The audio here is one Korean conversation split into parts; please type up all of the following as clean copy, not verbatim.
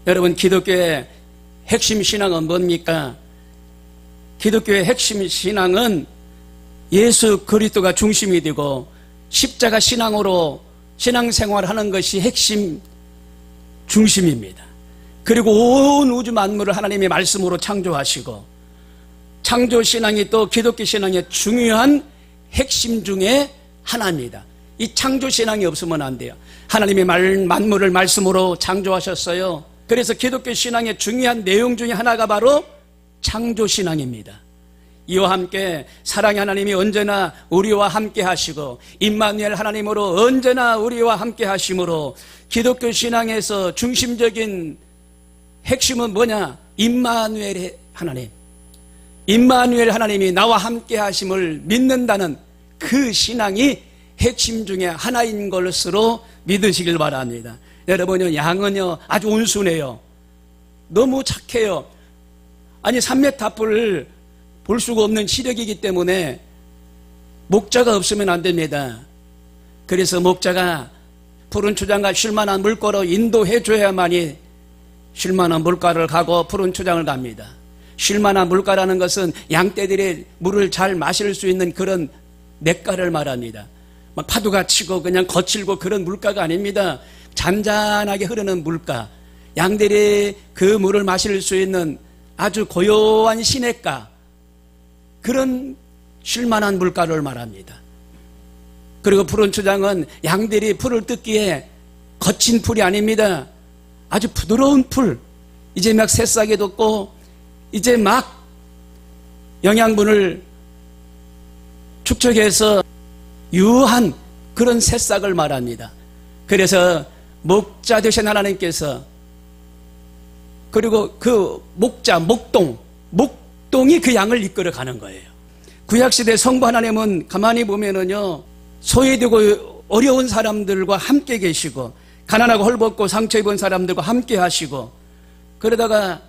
여러분, 기독교의 핵심 신앙은 뭡니까? 기독교의 핵심 신앙은 예수 그리스도가 중심이 되고 십자가 신앙으로 신앙생활을 하는 것이 핵심 중심입니다. 그리고 온 우주 만물을 하나님의 말씀으로 창조하시고, 창조신앙이 또 기독교 신앙의 중요한 핵심 중에 하나입니다. 이 창조신앙이 없으면 안 돼요. 하나님의 만물을 말씀으로 창조하셨어요. 그래서 기독교 신앙의 중요한 내용 중에 하나가 바로 창조신앙입니다. 이와 함께 사랑의 하나님이 언제나 우리와 함께 하시고, 임마누엘 하나님으로 언제나 우리와 함께 하심으로, 기독교 신앙에서 중심적인 핵심은 뭐냐? 임마누엘 하나님, 임마누엘 하나님이 나와 함께 하심을 믿는다는 그 신앙이 핵심 중에 하나인 것으로 믿으시길 바랍니다. 여러분요, 양은요 아주 온순해요. 너무 착해요. 아니, 산맥탑을 볼 수가 없는 시력이기 때문에 목자가 없으면 안 됩니다. 그래서 목자가 푸른 초장과 쉴만한 물가로 인도해 줘야만이 쉴만한 물가를 가고 푸른 초장을 갑니다. 쉴만한 물가라는 것은 양떼들이 물을 잘 마실 수 있는 그런 냇가를 말합니다. 막 파도가 치고 그냥 거칠고 그런 물가가 아닙니다. 잔잔하게 흐르는 물가, 양들이 그 물을 마실 수 있는 아주 고요한 시냇가, 그런 쉴만한 물가를 말합니다. 그리고 푸른 초장은 양들이 풀을 뜯기에 거친 풀이 아닙니다. 아주 부드러운 풀, 이제 막 새싹이 돋고 이제 막 영양분을 축적해서 유한 그런 새싹을 말합니다. 그래서 목자 되신 하나님께서, 그리고 그 목자, 목동이 그 양을 이끌어 가는 거예요. 구약시대 성부 하나님은 가만히 보면은요, 소외되고 어려운 사람들과 함께 계시고, 가난하고 헐벗고 상처 입은 사람들과 함께 하시고, 그러다가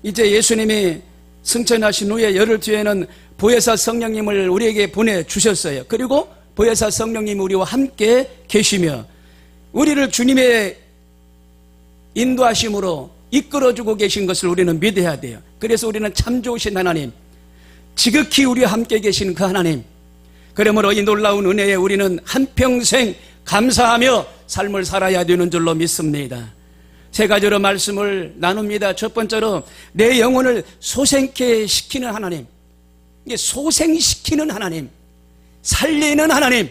이제 예수님이 승천하신 후에 열흘 뒤에는 보혜사 성령님을 우리에게 보내주셨어요. 그리고 보혜사 성령님이 우리와 함께 계시며 우리를 주님의 인도하심으로 이끌어주고 계신 것을 우리는 믿어야 돼요. 그래서 우리는 참 좋으신 하나님, 지극히 우리와 함께 계신 그 하나님, 그러므로 이 놀라운 은혜에 우리는 한평생 감사하며 삶을 살아야 되는 줄로 믿습니다. 세 가지로 말씀을 나눕니다. 첫 번째로 내 영혼을 소생케 시키는 하나님, 이게 소생시키는 하나님, 살리는 하나님,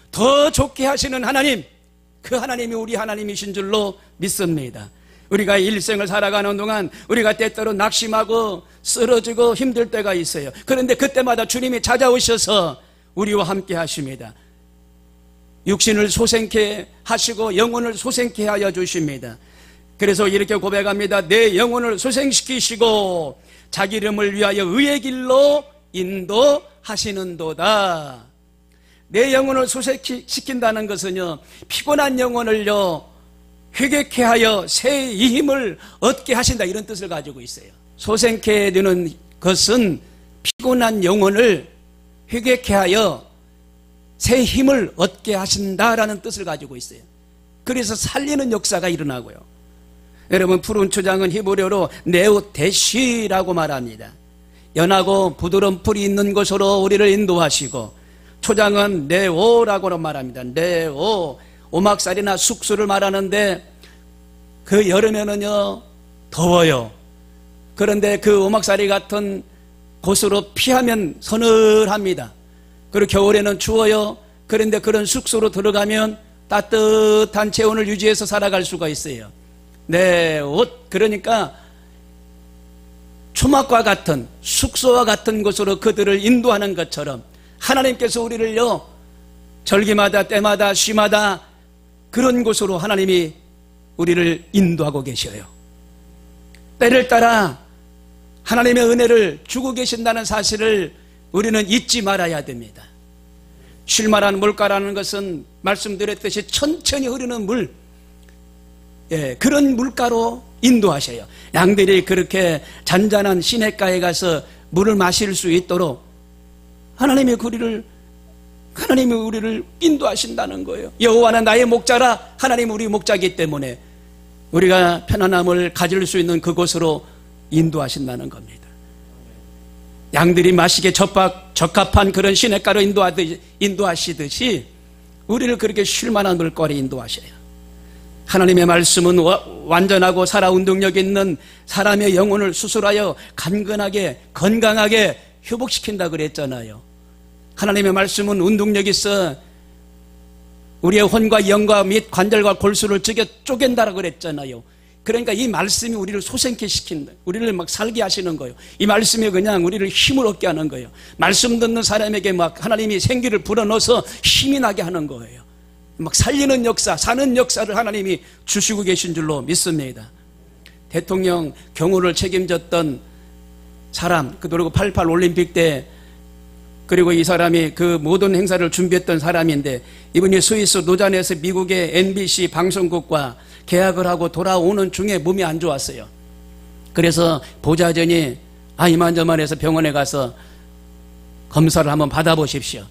더 좋게 하시는 하나님, 그 하나님이 우리 하나님이신 줄로 믿습니다. 우리가 일생을 살아가는 동안 우리가 때때로 낙심하고 쓰러지고 힘들 때가 있어요. 그런데 그때마다 주님이 찾아오셔서 우리와 함께 하십니다. 육신을 소생케 하시고 영혼을 소생케 하여 주십니다. 그래서 이렇게 고백합니다. 내 영혼을 소생시키시고 자기 이름을 위하여 의의 길로 인도하시는도다. 내 영혼을 소생시킨다는 것은요, 피곤한 영혼을요 회개케 하여 새 힘을 얻게 하신다, 이런 뜻을 가지고 있어요. 소생케 되는 것은 피곤한 영혼을 회개케 하여 새 힘을 얻게 하신다라는 뜻을 가지고 있어요. 그래서 살리는 역사가 일어나고요. 여러분, 푸른 초장은 히브리어로 네오데시라고 말합니다. 연하고 부드러운 풀이 있는 곳으로 우리를 인도하시고, 초장은 네오라고 말합니다. 네오, 오막살이나 숙수를 말하는데 그 여름에는요 더워요. 그런데 그 오막살이 같은 곳으로 피하면 서늘합니다. 그리고 겨울에는 추워요. 그런데 그런 숙소로 들어가면 따뜻한 체온을 유지해서 살아갈 수가 있어요. 네, 옷, 그러니까 초막과 같은 숙소와 같은 곳으로 그들을 인도하는 것처럼 하나님께서 우리를요 절기마다 때마다 쉬마다 그런 곳으로 하나님이 우리를 인도하고 계셔요. 때를 따라 하나님의 은혜를 주고 계신다는 사실을 우리는 잊지 말아야 됩니다. 쉴만한 물가라는 것은 말씀드렸듯이 천천히 흐르는 물, 그런 물가로 인도하셔요. 양들이 그렇게 잔잔한 시냇가에 가서 물을 마실 수 있도록 하나님이 우리를 인도하신다는 거예요. 여호와는 나의 목자라, 하나님은 우리 목자이기 때문에 우리가 편안함을 가질 수 있는 그곳으로 인도하신다는 겁니다. 양들이 마시기에 적합한 그런 시냇가로 인도하시듯이 우리를 그렇게 쉴만한 물거리 인도하셔요. 하나님의 말씀은 완전하고 살아 운동력 있는 사람의 영혼을 수술하여 간근하게 건강하게 회복시킨다 그랬잖아요. 하나님의 말씀은 운동력 있어 우리의 혼과 영과 및 관절과 골수를 쪼갠다라고 그랬잖아요. 그러니까 이 말씀이 우리를 소생케 시킨다. 우리를 막 살게 하시는 거예요. 이 말씀이 그냥 우리를 힘을 얻게 하는 거예요. 말씀 듣는 사람에게 막 하나님이 생기를 불어넣어서 힘이 나게 하는 거예요. 막 살리는 역사, 사는 역사를 하나님이 주시고 계신 줄로 믿습니다. 대통령 경호를 책임졌던 사람, 그리고 88 올림픽 때 그리고 이 사람이 그 모든 행사를 준비했던 사람인데 이분이 스위스 노잔에서 미국의 NBC 방송국과 계약을 하고 돌아오는 중에 몸이 안 좋았어요. 그래서 보좌진이 이만저만해서 병원에 가서 검사를 한번 받아보십시오.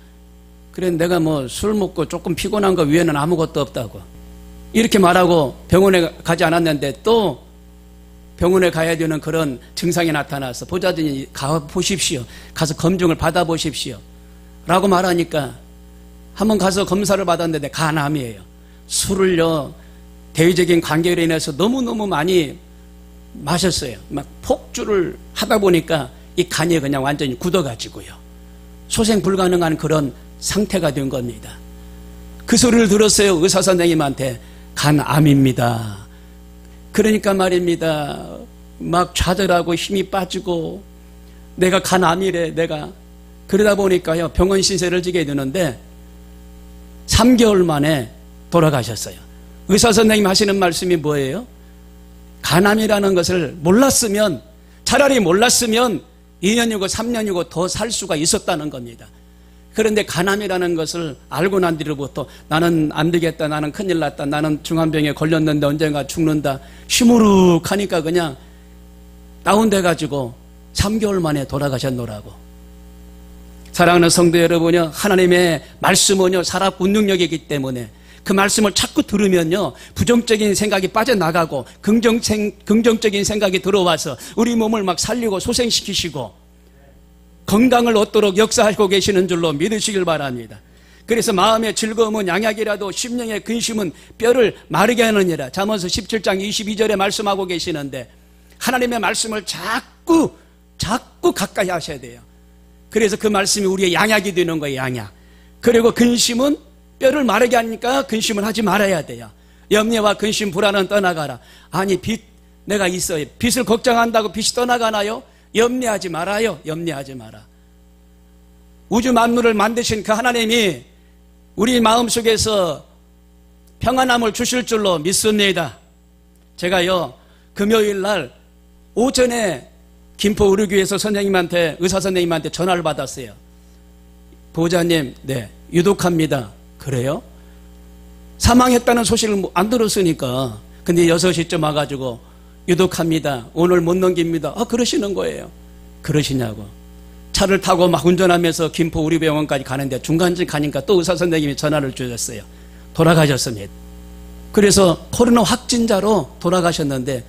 그래 내가 뭐 술 먹고 조금 피곤한 거 외에는 아무것도 없다고 이렇게 말하고 병원에 가지 않았는데 또 병원에 가야 되는 그런 증상이 나타나서 보좌진이 가보십시오. 가서 검증을 받아보십시오. 라고 말하니까 한번 가서 검사를 받았는데 간암이에요. 술을요 대외적인 관계로 인해서 너무너무 많이 마셨어요. 막 폭주를 하다 보니까 이 간이 그냥 완전히 굳어가지고요. 소생 불가능한 그런 상태가 된 겁니다. 그 소리를 들었어요. 의사 선생님한테 간암입니다. 그러니까 말입니다. 막 좌절하고 힘이 빠지고 내가 간암이래 내가. 그러다 보니까요 병원 신세를 지게 되는데 3개월 만에 돌아가셨어요. 의사 선생님 하시는 말씀이 뭐예요? 간암이라는 것을 몰랐으면 차라리 몰랐으면 2년이고 3년이고 더 살 수가 있었다는 겁니다. 그런데 간암이라는 것을 알고 난 뒤로부터 나는 안 되겠다, 나는 큰일 났다, 나는 중환병에 걸렸는데 언젠가 죽는다 시무룩하니까 그냥 다운돼가지고 3개월 만에 돌아가셨노라고. 사랑하는 성도 여러분요, 하나님의 말씀은요 살아 운능력이기 때문에 그 말씀을 자꾸 들으면요 부정적인 생각이 빠져나가고 긍정적인 생각이 들어와서 우리 몸을 막 살리고 소생시키시고 건강을 얻도록 역사하고 계시는 줄로 믿으시길 바랍니다. 그래서 마음의 즐거움은 양약이라도 심령의 근심은 뼈를 마르게 하느니라. 잠언서 17장 22절에 말씀하고 계시는데 하나님의 말씀을 자꾸 가까이 하셔야 돼요. 그래서 그 말씀이 우리의 양약이 되는 거예요. 양약. 그리고 근심은 뼈를 마르게 하니까 근심을 하지 말아야 돼요. 염려와 근심 불안은 떠나가라. 아니 빚 내가 있어요. 빚을 걱정한다고 빚이 떠나가나요? 염려하지 말아요. 염려하지 마라. 우주 만물을 만드신 그 하나님이 우리 마음속에서 평안함을 주실 줄로 믿습니다. 제가요 금요일 날 오전에 김포 의료교회에서 선생님한테 의사 선생님한테 전화를 받았어요. 보호자님, 네 유독합니다. 그래요? 사망했다는 소식을 안 들었으니까. 근데 6시쯤 와가지고 유독합니다. 오늘 못 넘깁니다. 그러시는 거예요. 그러시냐고. 차를 타고 막 운전하면서 김포 우리병원까지 가는데 중간쯤 가니까 또 의사 선생님이 전화를 주셨어요. 돌아가셨습니다. 그래서 코로나 확진자로 돌아가셨는데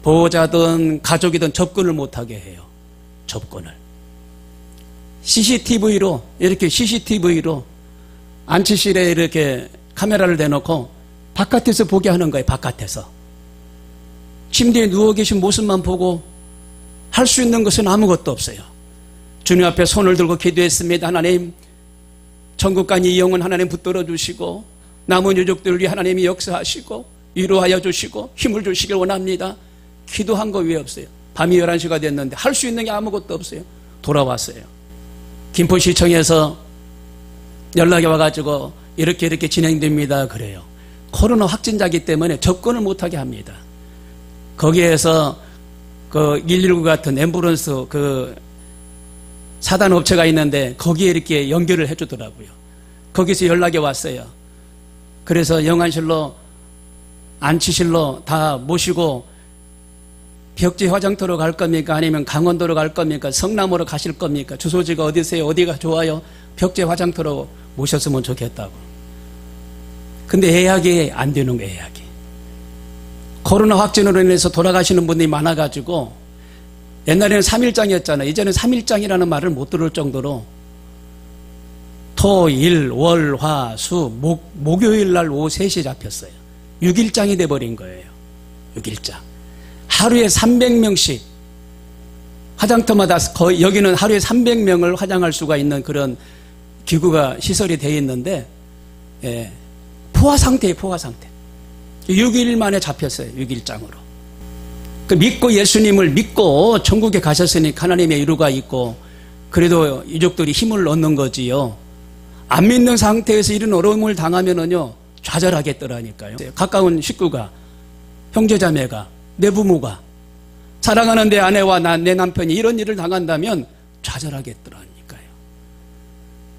보호자든 가족이든 접근을 못하게 해요. 접근을. CCTV로 이렇게 CCTV로 안치실에 이렇게 카메라를 대놓고 바깥에서 보게 하는 거예요. 바깥에서. 침대에 누워 계신 모습만 보고 할 수 있는 것은 아무것도 없어요. 주님 앞에 손을 들고 기도했습니다. 하나님, 천국간 이 영혼 하나님 붙들어 주시고 남은 유족들 위해 하나님이 역사하시고 위로하여 주시고 힘을 주시길 원합니다. 기도한 거 왜 없어요? 밤이 11시가 됐는데 할 수 있는 게 아무것도 없어요. 돌아왔어요. 김포시청에서 연락이 와가지고 이렇게 진행됩니다. 그래요. 코로나 확진자이기 때문에 접근을 못하게 합니다. 거기에서 그 119 같은 앰뷸런스 그 사단 업체가 있는데 거기에 이렇게 연결을 해주더라고요. 거기서 연락이 왔어요. 그래서 영안실로 안치실로 다 모시고 벽지 화장터로 갈 겁니까? 아니면 강원도로 갈 겁니까? 성남으로 가실 겁니까? 주소지가 어디세요? 어디가 좋아요? 벽지 화장터로 모셨으면 좋겠다고. 근데 예약이 안 되는 거예요. 예약이. 코로나 확진으로 인해서 돌아가시는 분들이 많아가지고 옛날에는 3일장이었잖아요. 이제는 3일장이라는 말을 못 들을 정도로 토, 일, 월, 화, 수, 목요일 날 오후 3시에 잡혔어요. 6일장이 돼버린 거예요. 6일장. 하루에 300명씩 화장터마다 거의 여기는 하루에 300명을 화장할 수가 있는 그런 기구가 시설이 되어 있는데 포화 상태예요. 포화 상태. 6일 만에 잡혔어요. 6일장으로. 그 믿고 예수님을 믿고 천국에 가셨으니까 하나님의 이루가 있고 그래도 유족들이 힘을 얻는 거지요. 안 믿는 상태에서 이런 어려움을 당하면은요 좌절하겠더라니까요. 가까운 식구가, 형제자매가, 내 부모가, 사랑하는 내 아내와 내 남편이 이런 일을 당한다면 좌절하겠더라니까요.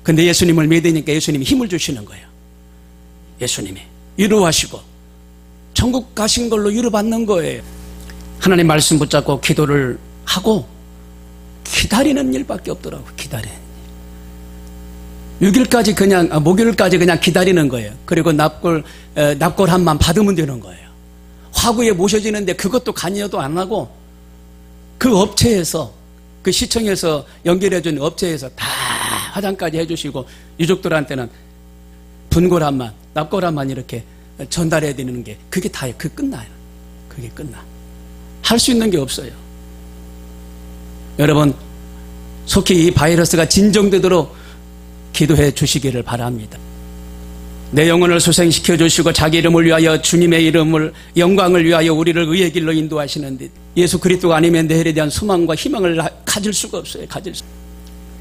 근데 예수님을 믿으니까 예수님이 힘을 주시는 거예요. 예수님이 위로하시고 천국 가신 걸로 위로받는 거예요. 하나님 말씀 붙잡고 기도를 하고 기다리는 일밖에 없더라고요. 기다리는 일. 6일까지 그냥 목요일까지 그냥 기다리는 거예요. 그리고 납골함만 받으면 되는 거예요. 화구에 모셔지는데 그것도 간여도 안 하고 그 업체에서 그 시청에서 연결해준 업체에서 다 화장까지 해주시고 유족들한테는 분골함만 납골함만 이렇게 전달해 드리는 게 그게 다예요. 그게 끝나요. 그게 끝나. 할 수 있는 게 없어요. 여러분 속히 이 바이러스가 진정되도록 기도해 주시기를 바랍니다. 내 영혼을 소생시켜 주시고 자기 이름을 위하여 주님의 이름을 영광을 위하여 우리를 의의 길로 인도하시는데 예수 그리스도가 아니면 내일에 대한 소망과 희망을 가질 수가 없어요.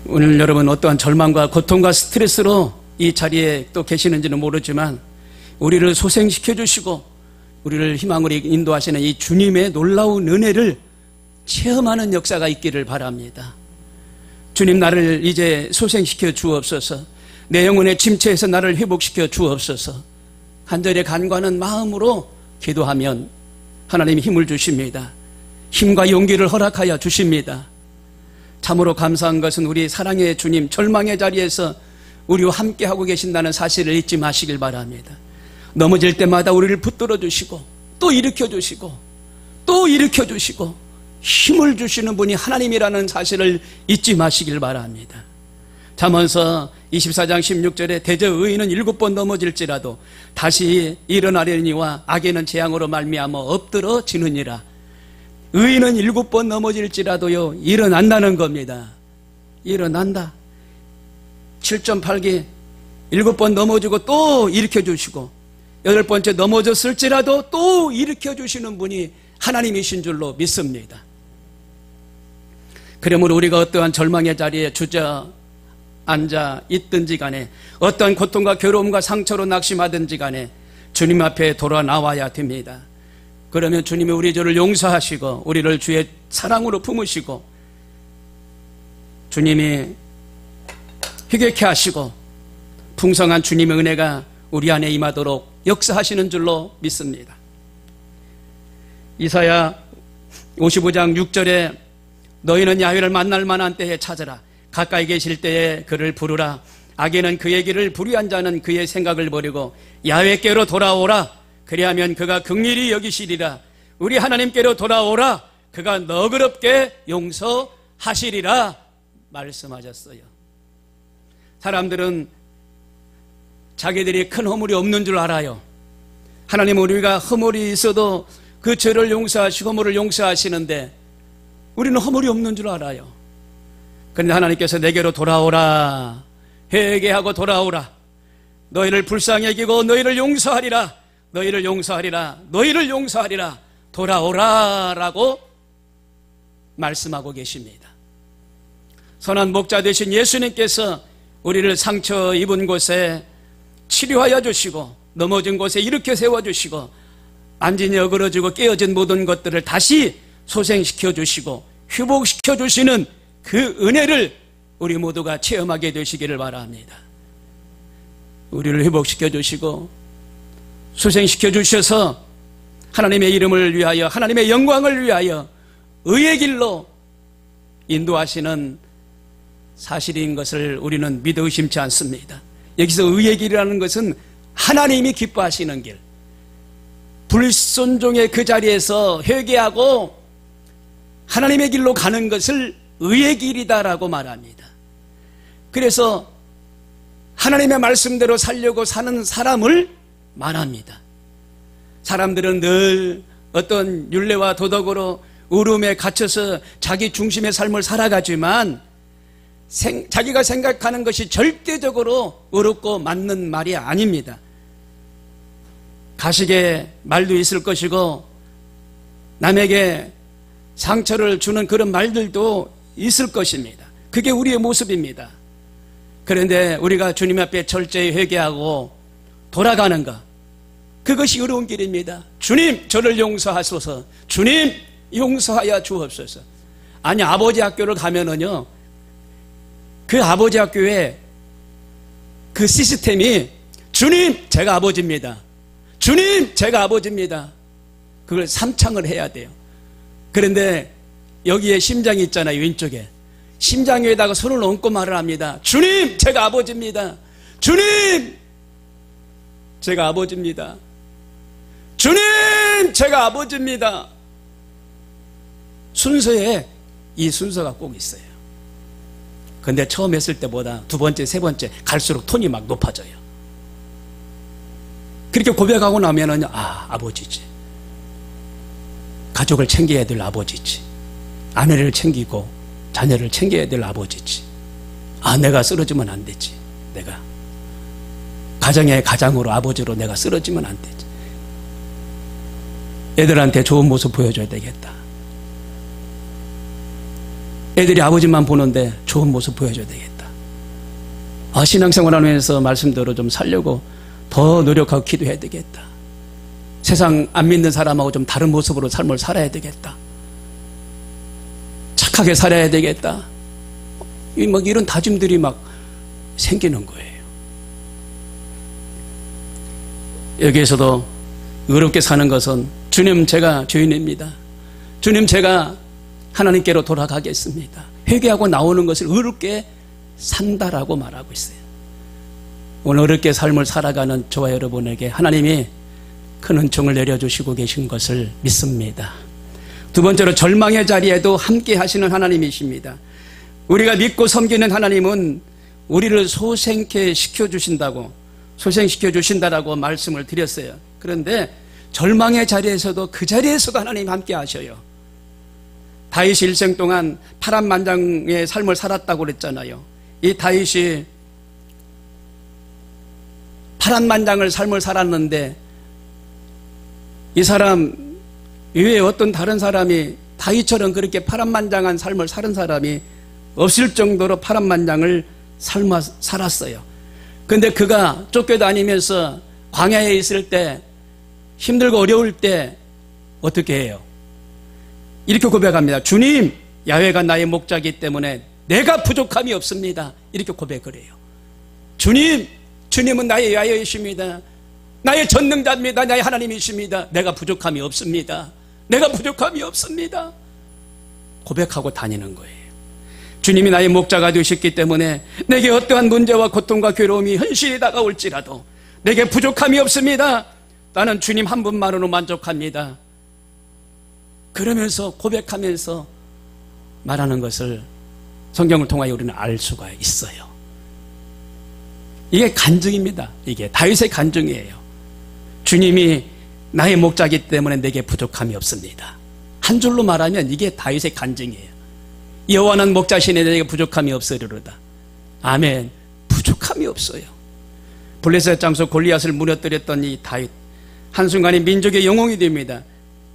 오늘 여러분 어떠한 절망과 고통과 스트레스로 이 자리에 또 계시는지는 모르지만 우리를 소생시켜 주시고 우리를 희망으로 인도하시는 이 주님의 놀라운 은혜를 체험하는 역사가 있기를 바랍니다. 주님 나를 이제 소생시켜 주옵소서. 내 영혼의 침체에서 나를 회복시켜 주옵소서. 간절히 간과하는 마음으로 기도하면 하나님이 힘을 주십니다. 힘과 용기를 허락하여 주십니다. 참으로 감사한 것은 우리 사랑의 주님 절망의 자리에서 우리와 함께하고 계신다는 사실을 잊지 마시길 바랍니다. 넘어질 때마다 우리를 붙들어 주시고 또 일으켜 주시고 또 일으켜 주시고 힘을 주시는 분이 하나님이라는 사실을 잊지 마시길 바랍니다. 잠언서 24장 16절에 대저 의인은 7번 넘어질지라도 다시 일어나려니와 악에는 재앙으로 말미암아 엎드러지느니라. 의인은 7번 넘어질지라도요 일어난다는 겁니다. 일어난다. 7.8기 7번 넘어지고 또 일으켜 주시고 8번째 넘어졌을지라도 또 일으켜 주시는 분이 하나님이신 줄로 믿습니다. 그러므로 우리가 어떠한 절망의 자리에 주저앉아 있든지 간에 어떠한 고통과 괴로움과 상처로 낙심하든지 간에 주님 앞에 돌아 나와야 됩니다. 그러면 주님이 우리 죄를 용서하시고 우리를 주의 사랑으로 품으시고 주님이 희귀케 하시고 풍성한 주님의 은혜가 우리 안에 임하도록 역사하시는 줄로 믿습니다. 이사야 55장 6절에 너희는 야훼를 만날 만한 때에 찾으라. 가까이 계실 때에 그를 부르라. 악에는 그의 길을 불의한 자는 그의 생각을 버리고 야훼께로 돌아오라. 그리하면 그가 긍휼히 여기시리라. 우리 하나님께로 돌아오라. 그가 너그럽게 용서하시리라 말씀하셨어요. 사람들은 자기들이 큰 허물이 없는 줄 알아요. 하나님은 우리가 허물이 있어도 그 죄를 용서하시고 허물을 용서하시는데 우리는 허물이 없는 줄 알아요. 그런데 하나님께서 내게로 돌아오라. 회개하고 돌아오라. 너희를 불쌍히 여기고 너희를 용서하리라. 너희를 용서하리라. 너희를 용서하리라. 돌아오라 라고 말씀하고 계십니다. 선한 목자 되신 예수님께서 우리를 상처 입은 곳에 치료하여 주시고 넘어진 곳에 일으켜 세워주시고 안진이 어그러지고 깨어진 모든 것들을 다시 소생시켜 주시고 회복시켜 주시는 그 은혜를 우리 모두가 체험하게 되시기를 바랍니다. 우리를 회복시켜 주시고 소생시켜 주셔서 하나님의 이름을 위하여 하나님의 영광을 위하여 의의 길로 인도하시는 사실인 것을 우리는 믿어 의심치 않습니다. 여기서 의의 길이라는 것은 하나님이 기뻐하시는 길, 불순종의 그 자리에서 회개하고 하나님의 길로 가는 것을 의의 길이다라고 말합니다. 그래서 하나님의 말씀대로 살려고 사는 사람을 말합니다. 사람들은 늘 어떤 율례와 도덕으로 의로움에 갇혀서 자기 중심의 삶을 살아가지만 자기가 생각하는 것이 절대적으로 의롭고 맞는 말이 아닙니다. 가식의 말도 있을 것이고 남에게 상처를 주는 그런 말들도 있을 것입니다. 그게 우리의 모습입니다. 그런데 우리가 주님 앞에 철저히 회개하고 돌아가는 것, 그것이 의로운 길입니다. 주님 저를 용서하소서, 주님 용서하여 주옵소서. 아니, 아버지 학교를 가면은요, 그 아버지 학교에 그 시스템이 주님 제가 아버지입니다, 주님 제가 아버지입니다, 그걸 삼창을 해야 돼요. 그런데 여기에 심장이 있잖아요. 왼쪽에 심장 위에다가 손을 얹고 말을 합니다. 주님 제가 아버지입니다, 주님 제가 아버지입니다, 주님 제가 아버지입니다. 순서에 이 순서가 꼭 있어요. 근데 처음 했을 때보다 두 번째, 세 번째 갈수록 톤이 막 높아져요. 그렇게 고백하고 나면은 아버지지, 가족을 챙겨야 될 아버지지, 아내를 챙기고 자녀를 챙겨야 될 아버지지, 내가 쓰러지면 안 되지, 내가 가정의 가장으로 아버지로 내가 쓰러지면 안 되지, 애들한테 좋은 모습 보여줘야 되겠다, 애들이 아버지만 보는데 좋은 모습 보여줘야 되겠다, 신앙생활 하면서 말씀대로 좀 살려고 더 노력하고 기도해야 되겠다, 세상 안 믿는 사람하고 좀 다른 모습으로 삶을 살아야 되겠다, 착하게 살아야 되겠다, 이런 다짐들이 막 생기는 거예요. 여기에서도 의롭게 사는 것은 주님 제가 죄인입니다, 주님 제가 하나님께로 돌아가겠습니다, 회개하고 나오는 것을 의롭게 산다라고 말하고 있어요. 오늘 의롭게 삶을 살아가는 저와 여러분에게 하나님이 큰 은총을 내려주시고 계신 것을 믿습니다. 두 번째로 절망의 자리에도 함께 하시는 하나님이십니다. 우리가 믿고 섬기는 하나님은 우리를 소생케 시켜주신다고, 소생시켜주신다라고 말씀을 드렸어요. 그런데 절망의 자리에서도 그 자리에서도 하나님 함께 하셔요. 다윗이 일생 동안 파란만장의 삶을 살았다고 그랬잖아요. 이 다윗이 파란만장을 삶을 살았는데 이 사람 이외에 어떤 다른 사람이 다윗처럼 그렇게 파란만장한 삶을 사는 사람이 없을 정도로 파란만장을 살았어요. 그런데 그가 쫓겨다니면서 광야에 있을 때, 힘들고 어려울 때 어떻게 해요? 이렇게 고백합니다. 주님, 야훼가 나의 목자이기 때문에 내가 부족함이 없습니다. 이렇게 고백을 해요. 주님, 주님은 나의 야훼이십니다. 나의 전능자입니다. 나의 하나님이십니다. 내가 부족함이 없습니다. 내가 부족함이 없습니다. 고백하고 다니는 거예요. 주님이 나의 목자가 되셨기 때문에 내게 어떠한 문제와 고통과 괴로움이 현실이 다가올지라도 내게 부족함이 없습니다. 나는 주님 한 분만으로 만족합니다. 그러면서 고백하면서 말하는 것을 성경을 통하여 우리는 알 수가 있어요. 이게 간증입니다. 이게 다윗의 간증이에요. 주님이 나의 목자이기 때문에 내게 부족함이 없습니다. 한 줄로 말하면 이게 다윗의 간증이에요. 여호와는 목자시니 내게 부족함이 없으리로다. 아멘. 부족함이 없어요. 블레셋 장수 골리앗을 무너뜨렸던 이 다윗, 한순간에 민족의 영웅이 됩니다.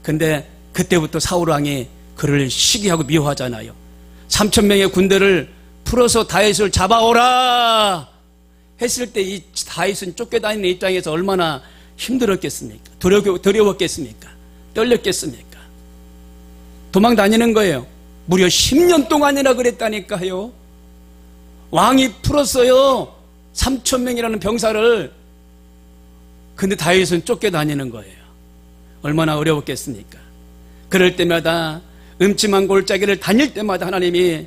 근데 그때부터 사울 왕이 그를 시기하고 미워하잖아요. 3,000명의 군대를 풀어서 다윗을 잡아오라 했을 때 이 다윗은 쫓겨다니는 입장에서 얼마나 힘들었겠습니까? 두려웠겠습니까? 떨렸겠습니까? 도망 다니는 거예요. 무려 10년 동안이나 그랬다니까요. 왕이 풀었어요. 3,000명이라는 병사를. 근데 다윗은 쫓겨다니는 거예요. 얼마나 어려웠겠습니까? 그럴 때마다 음침한 골짜기를 다닐 때마다 하나님이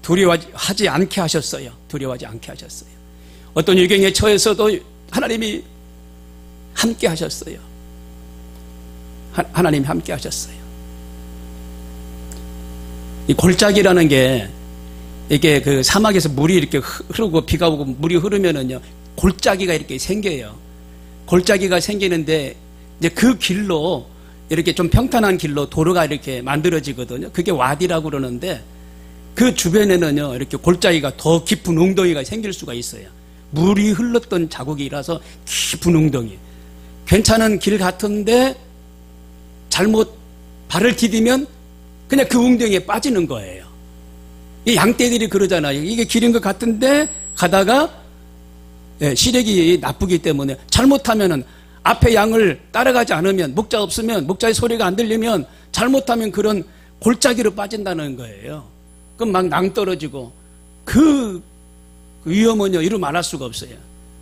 두려워하지 않게 하셨어요. 두려워하지 않게 하셨어요. 어떤 유경에 처해서도 하나님이 함께 하셨어요. 하나님이 함께 하셨어요. 이 골짜기라는 게 이게 그 사막에서 물이 이렇게 흐르고 비가 오고 물이 흐르면은요, 골짜기가 이렇게 생겨요. 골짜기가 생기는데 이제 그 길로 이렇게 좀 평탄한 길로 도로가 이렇게 만들어지거든요. 그게 와디라고 그러는데 그 주변에는요, 이렇게 골짜기가 더 깊은 웅덩이가 생길 수가 있어요. 물이 흘렀던 자국이라서 깊은 웅덩이. 괜찮은 길 같은데 잘못 발을 디디면 그냥 그 웅덩이에 빠지는 거예요. 이 양떼들이 그러잖아요. 이게 길인 것 같은데 가다가 시력이 나쁘기 때문에 잘못하면은 앞에 양을 따라가지 않으면, 목자 없으면, 목자의 소리가 안 들리면 잘못하면 그런 골짜기로 빠진다는 거예요. 그럼 막 낭떠러지고 그 위험은요, 이루 말할 수가 없어요.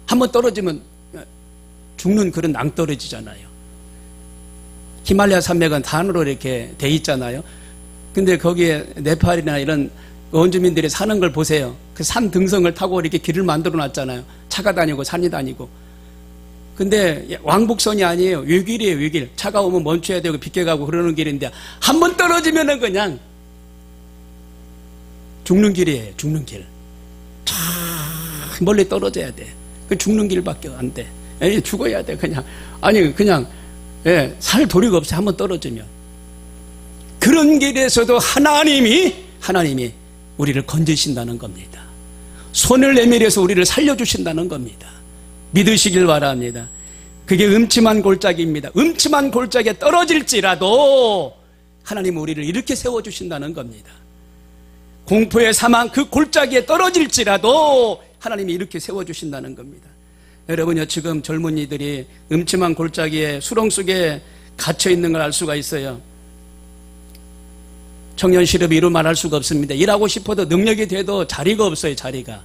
한번 떨어지면 죽는 그런 낭떠러지잖아요. 히말라야 산맥은 산으로 이렇게 돼 있잖아요. 근데 거기에 네팔이나 이런 원주민들이 사는 걸 보세요. 그 산 등성을 타고 이렇게 길을 만들어 놨잖아요. 차가 다니고 산이 다니고. 근데 왕복선이 아니에요. 외길이에요, 외길. 차가 오면 멈춰야 되고 비켜가고 그러는 길인데 한 번 떨어지면은 그냥 죽는 길이에요. 죽는 길. 참 멀리 떨어져야 돼. 그 죽는 길밖에 안 돼. 죽어야 돼. 그냥 아니 그냥 살 도리가 없어. 한 번 떨어지면. 그런 길에서도 하나님이 우리를 건지신다는 겁니다. 손을 내밀어서 우리를 살려주신다는 겁니다. 믿으시길 바랍니다. 그게 음침한 골짜기입니다. 음침한 골짜기에 떨어질지라도 하나님은 우리를 이렇게 세워주신다는 겁니다. 공포의 사망 그 골짜기에 떨어질지라도 하나님이 이렇게 세워주신다는 겁니다. 여러분요, 지금 젊은이들이 음침한 골짜기에 수렁 속에 갇혀있는 걸 알 수가 있어요. 청년 실업이 이루 말할 수가 없습니다. 일하고 싶어도 능력이 돼도 자리가 없어요. 자리가.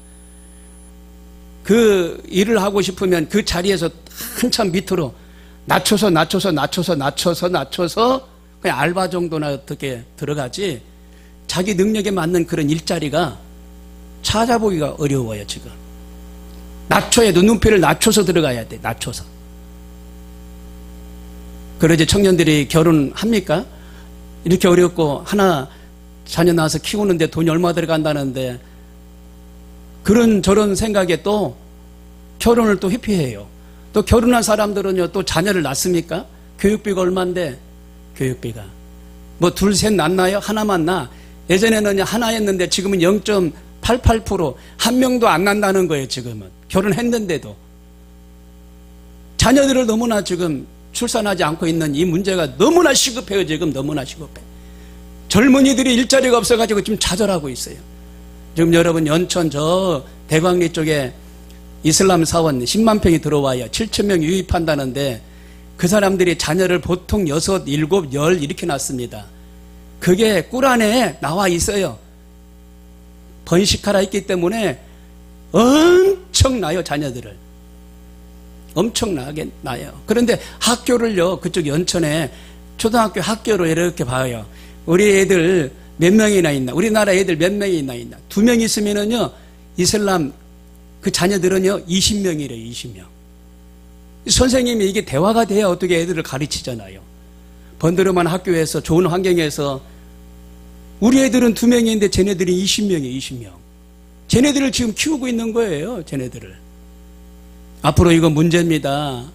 그 일을 하고 싶으면 그 자리에서 한참 밑으로 낮춰서 그냥 알바 정도나 어떻게 들어가지 자기 능력에 맞는 그런 일자리가 찾아보기가 어려워요. 지금 낮춰야 돼. 눈높이를 낮춰서 들어가야 돼. 낮춰서. 그러지 청년들이 결혼합니까? 이렇게 어렵고 하나 자녀 낳아서 키우는데 돈이 얼마 들어간다는데 그런 저런 생각에 또 결혼을 또 회피해요. 또 결혼한 사람들은요, 또 자녀를 낳습니까? 교육비가 얼만데, 교육비가. 뭐 둘, 셋 낳나요? 하나만 낳아. 예전에는 하나였는데 지금은 0.88%, 한 명도 안 낳는다는 거예요, 지금은. 결혼했는데도. 자녀들을 너무나 지금 출산하지 않고 있는 이 문제가 너무나 시급해요, 지금. 너무나 시급해. 젊은이들이 일자리가 없어가지고 지금 좌절하고 있어요. 지금 여러분 연천 저 대광리 쪽에 이슬람 사원 10만 평이 들어와요. 7천 명 유입한다는데 그 사람들이 자녀를 보통 6, 7, 10 이렇게 낳습니다. 그게 꿀안에 나와 있어요. 번식하라 있기 때문에 엄청나요, 자녀들을. 엄청나게 나요. 그런데 학교를요, 그쪽 연천에 초등학교 학교로 이렇게 봐요. 우리 애들 몇 명이나 있나? 우리나라 애들 몇 명이나 있나? 2명 있으면은요, 이슬람 그 자녀들은요, 20명이래요, 20명. 선생님이 이게 대화가 돼야 어떻게 애들을 가르치잖아요. 번드름한 학교에서 좋은 환경에서 우리 애들은 2명인데 쟤네들이 20명이에요, 20명. 쟤네들을 지금 키우고 있는 거예요, 쟤네들을. 앞으로 이거 문제입니다.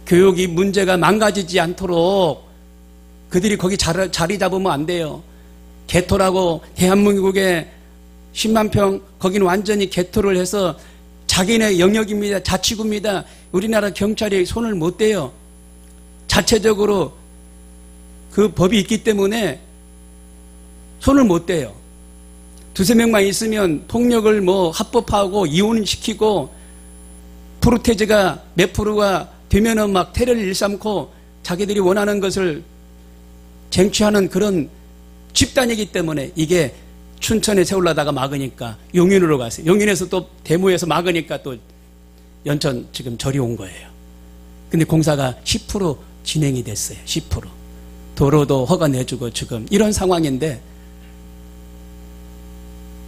교육이 문제가 망가지지 않도록 그들이 거기 자리 잡으면 안 돼요. 개토라고 대한민국에 10만 평, 거기는 완전히 개토를 해서 자기네 영역입니다. 자치구입니다. 우리나라 경찰이 손을 못 대요. 자체적으로 그 법이 있기 때문에 손을 못 대요. 2-3명만 있으면 폭력을 뭐 합법화하고 이혼시키고 프로테즈가 몇 프로가 되면은 막 테러를 일삼고 자기들이 원하는 것을 쟁취하는 그런 집단이기 때문에 이게 춘천에 세우려다가 막으니까 용인으로 갔어요. 용인에서 또 대모에서 막으니까 또 연천 지금 절이 온 거예요. 근데 공사가 10% 진행이 됐어요. 10%. 도로도 허가 내주고 지금 이런 상황인데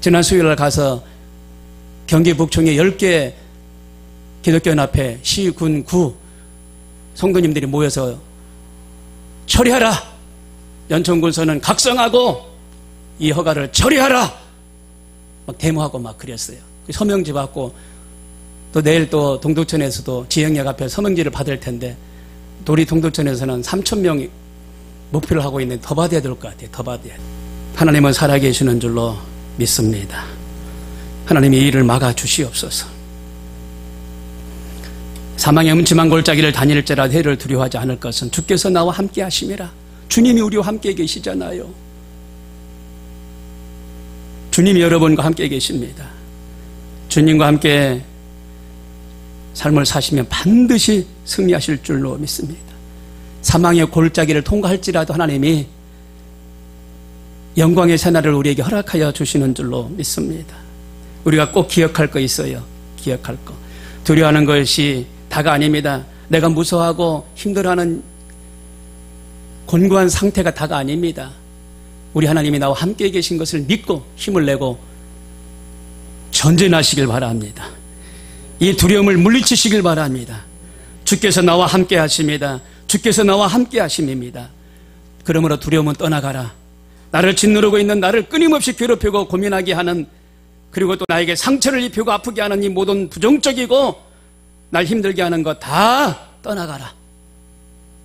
지난 수요일날 가서 경기 북청에 10개 기독교연합회 시, 군, 구 성도님들이 모여서 처리하라. 연천군서는 각성하고 이 허가를 처리하라. 막 데모하고 막 그랬어요. 서명지 받고 또 내일 또 동두천에서도 지역역 앞에 서명지를 받을 텐데 또 우리 동두천에서는 3,000명이 목표를 하고 있는데 더 받아야 될 것 같아요. 더 받아야 돼요. 하나님은 살아계시는 줄로 믿습니다. 하나님이 이 일을 막아주시옵소서. 사망의 음침한 골짜기를 다닐지라도 해를 두려워하지 않을 것은 주께서 나와 함께 하심이라. 주님이 우리와 함께 계시잖아요. 주님이 여러분과 함께 계십니다. 주님과 함께 삶을 사시면 반드시 승리하실 줄로 믿습니다. 사망의 골짜기를 통과할지라도 하나님이 영광의 새날을 우리에게 허락하여 주시는 줄로 믿습니다. 우리가 꼭 기억할 거 있어요. 기억할 거. 두려워하는 것이 다가 아닙니다. 내가 무서워하고 힘들어하는 곤고한 상태가 다가 아닙니다. 우리 하나님이 나와 함께 계신 것을 믿고 힘을 내고 전진하시길 바랍니다. 이 두려움을 물리치시길 바랍니다. 주께서 나와 함께 하십니다. 주께서 나와 함께 하심입니다. 그러므로 두려움은 떠나가라. 나를 짓누르고 있는 나를 끊임없이 괴롭히고 고민하게 하는, 그리고 또 나에게 상처를 입히고 아프게 하는 이 모든 부정적이고 날 힘들게 하는 것 다 떠나가라.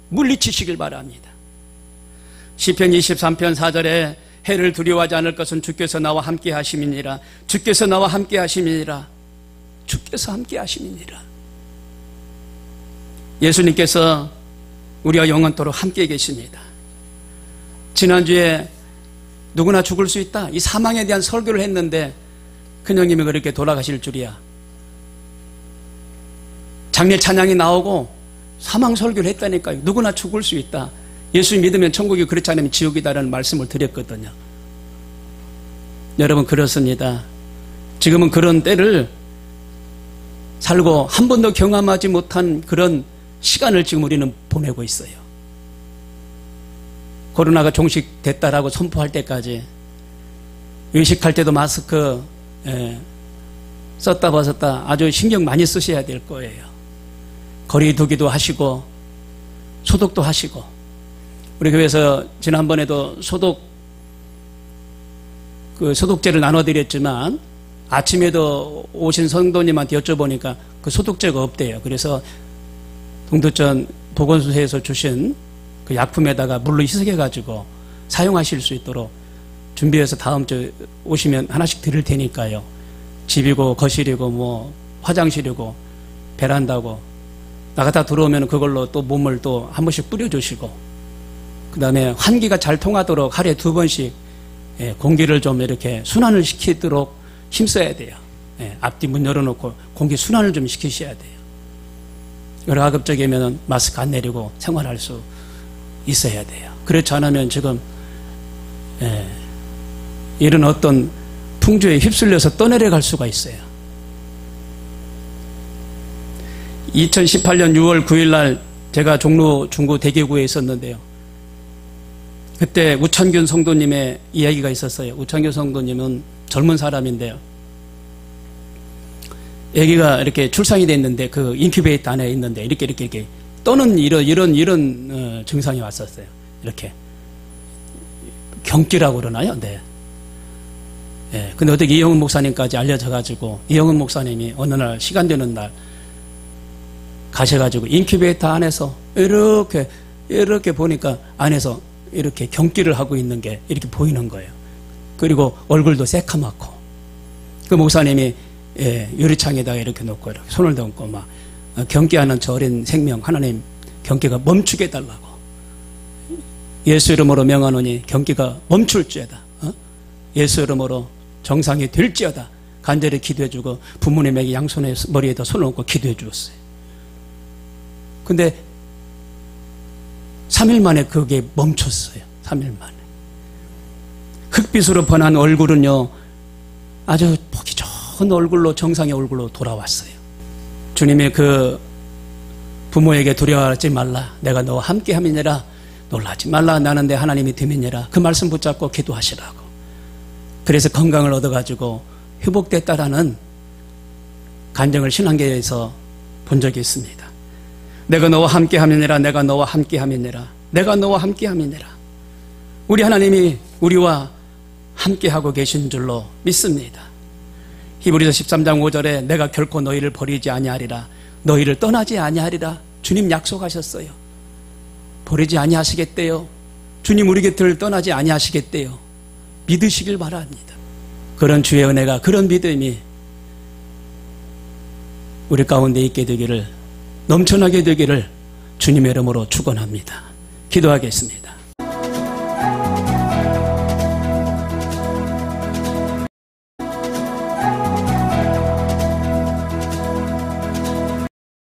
물리치시길 바랍니다. 시편 23편 4절에 해를 두려워하지 않을 것은 주께서 나와 함께 하심이니라. 주께서 나와 함께 하심이니라. 주께서 함께 하심이니라. 예수님께서 우리와 영원토록 함께 계십니다. 지난주에 누구나 죽을 수 있다, 이 사망에 대한 설교를 했는데 큰형님이 그렇게 돌아가실 줄이야. 장례 찬양이 나오고 사망 설교를 했다니까요. 누구나 죽을 수 있다. 예수 믿으면 천국이, 그렇지 않으면 지옥이다라는 말씀을 드렸거든요. 여러분, 그렇습니다. 지금은 그런 때를 살고 한 번도 경험하지 못한 그런 시간을 지금 우리는 보내고 있어요. 코로나가 종식됐다라고 선포할 때까지 외식할 때도 마스크 썼다 벗었다 아주 신경 많이 쓰셔야 될 거예요. 거리 두기도 하시고 소독도 하시고, 우리 교회에서 지난번에도 소독제를 나눠드렸지만 아침에도 오신 성도님한테 여쭤보니까 그 소독제가 없대요. 그래서 동두천 보건소에서 주신 그 약품에다가 물로 희석해가지고 사용하실 수 있도록 준비해서 다음 주 오시면 하나씩 드릴 테니까요. 집이고 거실이고 뭐 화장실이고 베란다고 나갔다 들어오면 그걸로 또 몸을 또 한 번씩 뿌려주시고, 그 다음에 환기가 잘 통하도록 하루에 2번씩 공기를 좀 이렇게 순환을 시키도록 힘써야 돼요. 앞뒤 문 열어놓고 공기 순환을 좀 시키셔야 돼요. 여러 가급적이면 마스크 안 내리고 생활할 수 있어야 돼요. 그렇지 않으면 지금 이런 어떤 풍조에 휩쓸려서 떠내려갈 수가 있어요. 2018년 6월 9일 날 제가 종로 중구 대개구에 있었는데요. 그때 우찬균 성도님의 이야기가 있었어요. 우찬균 성도님은 젊은 사람인데요. 아기가 이렇게 출산이 됐는데 그 인큐베이터 안에 있는데 이렇게 떠는 이런 증상이 왔었어요. 이렇게 경기라고 그러나요? 네. 근데 어떻게 이영은 목사님까지 알려져가지고 이영은 목사님이 어느 날 시간 되는 날 가셔가지고 인큐베이터 안에서 이렇게 보니까 안에서 이렇게 경기를 하고 있는 게 이렇게 보이는 거예요. 그리고 얼굴도 새카맣고, 그 목사님이 유리창에다가 이렇게 놓고 이렇게 손을 얹고 막 경기하는 저 어린 생명 하나님 경기가 멈추게 해달라고, 예수 이름으로 명하노니 경기가 멈출지어다, 예수 이름으로 정상이 될지어다 간절히 기도해주고 부모님에게 양손에 머리에다 손을 얹고 기도해 주었어요. 근데 3일 만에 그게 멈췄어요. 3일 만에. 흑빛으로 번한 얼굴은요 아주 보기 좋은 얼굴로, 정상의 얼굴로 돌아왔어요. 주님의 그 부모에게 두려워하지 말라, 내가 너와 함께 함이니라, 놀라지 말라, 나는 내 하나님이 됨이니라, 그 말씀 붙잡고 기도하시라고. 그래서 건강을 얻어가지고 회복됐다라는 간증을 신앙계에서 본 적이 있습니다. 내가 너와 함께 함이니라, 내가 너와 함께 함이니라. 내가 너와 함께함이니라. 우리 하나님이 우리와 함께하고 계신 줄로 믿습니다. 히브리서 13장 5절에 내가 결코 너희를 버리지 아니하리라, 너희를 떠나지 아니하리라 주님 약속하셨어요. 버리지 아니하시겠대요. 주님 우리 곁을 떠나지 아니하시겠대요. 믿으시길 바랍니다. 그런 주의 은혜가, 그런 믿음이 우리 가운데 있게 되기를, 넘쳐나게 되기를 주님의 이름으로 축원합니다. 기도하겠습니다.